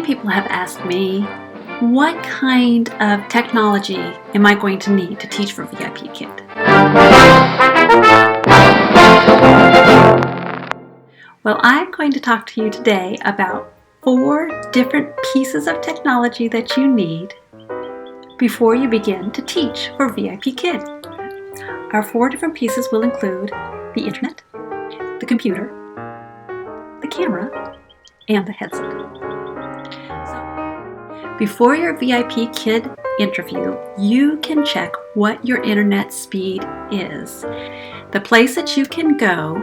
people have asked me, what kind of technology am I going to need to teach for VIPKid? Well, I'm going to talk to you today about 4 different pieces of technology that you need before you begin to teach for VIPKid. Our 4 different pieces will include the internet, the computer, the camera, and the headset. So, before your VIPKid interview, you can check what your internet speed is. The place that you can go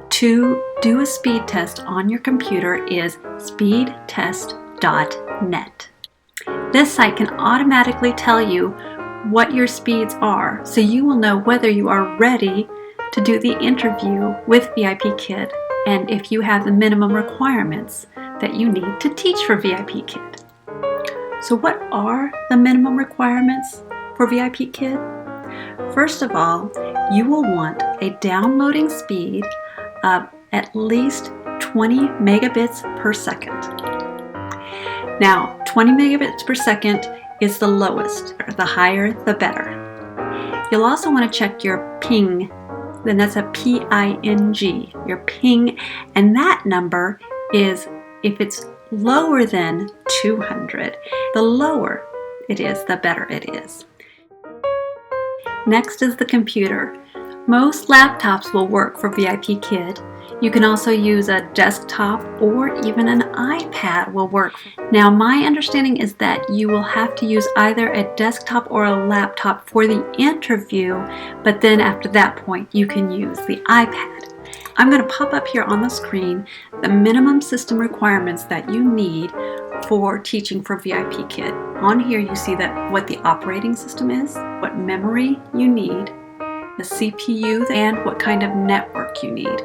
to do a speed test on your computer is speedtest.net. This site can automatically tell you what your speeds are, so you will know whether you are ready to do the interview with VIPKid and if you have the minimum requirements that you need to teach for VIPKid. So what are the minimum requirements for VIPKid? First of all, you will want a downloading speed of at least 20 megabits per second. Now, 20 megabits per second is the lowest. The higher, the better. You'll also want to check your ping. Then that's a P-I-N-G, your ping, and that number is, if it's lower than 200, the lower it is, the better it is. Next is the computer. Most laptops will work for VIPKid. You can also use a desktop or even an iPad will work. Now, my understanding is that you will have to use either a desktop or a laptop for the interview, but then after that point, you can use the iPad. I'm going to pop up here on the screen the minimum system requirements that you need for teaching for VIPKid. On here, you see that what the operating system is, what memory you need, the CPU, and what kind of network you need.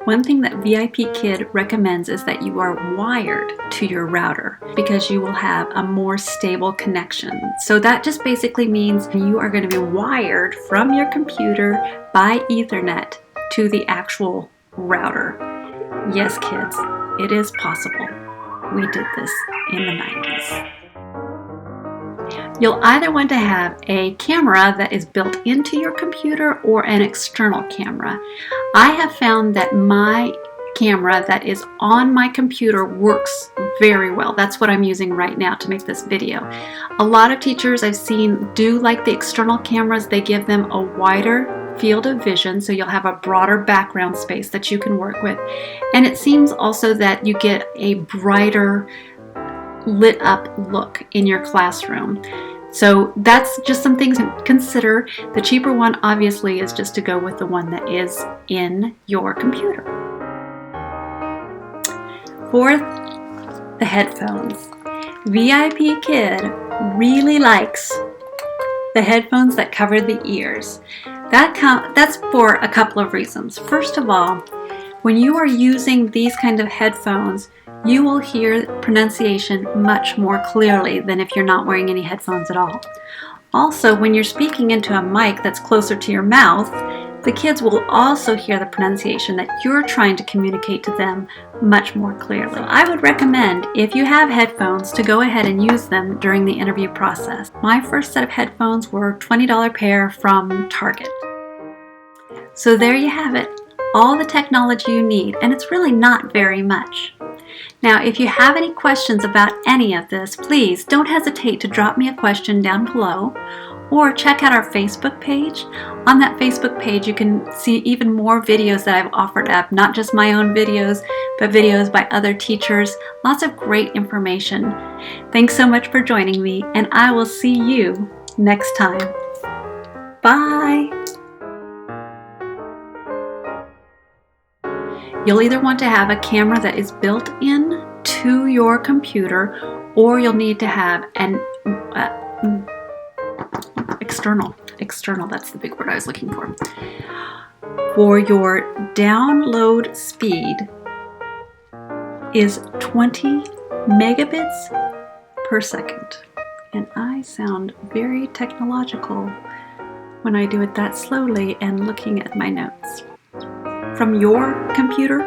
One thing that VIPKid recommends is that you are wired to your router because you will have a more stable connection. So that just basically means you are going to be wired from your computer by Ethernet to the actual router. Yes, kids, it is possible. We did this in the 90s. You'll either want to have a camera that is built into your computer or an external camera. I have found that my camera that is on my computer works very well. That's what I'm using right now to make this video. A lot of teachers I've seen do like the external cameras. They give them a wider field of vision, so you'll have a broader background space that you can work with. And it seems also that you get a brighter lit up look in your classroom. So that's just some things to consider. The cheaper one obviously is just to go with the one that is in your computer. 4th, the headphones. VIPKid really likes the headphones that cover the ears. That's for a couple of reasons. First of all, when you are using these kind of headphones, you will hear pronunciation much more clearly than if you're not wearing any headphones at all. Also, when you're speaking into a mic that's closer to your mouth, the kids will also hear the pronunciation that you're trying to communicate to them much more clearly. So I would recommend, if you have headphones, to go ahead and use them during the interview process. My first set of headphones were $20 pair from Target. So there you have it, all the technology you need, and it's really not very much. Now, if you have any questions about any of this, please don't hesitate to drop me a question down below or check out our Facebook page. On that Facebook page, you can see even more videos that I've offered up, not just my own videos, but videos by other teachers. Lots of great information. Thanks so much for joining me, and I will see you next time. Bye! You'll either want to have a camera that is built in to your computer, or you'll need to have an external, that's the big word I was looking for. For your download speed is 20 megabits per second. And I sound very technological when I do it that slowly and looking at my notes. From your computer,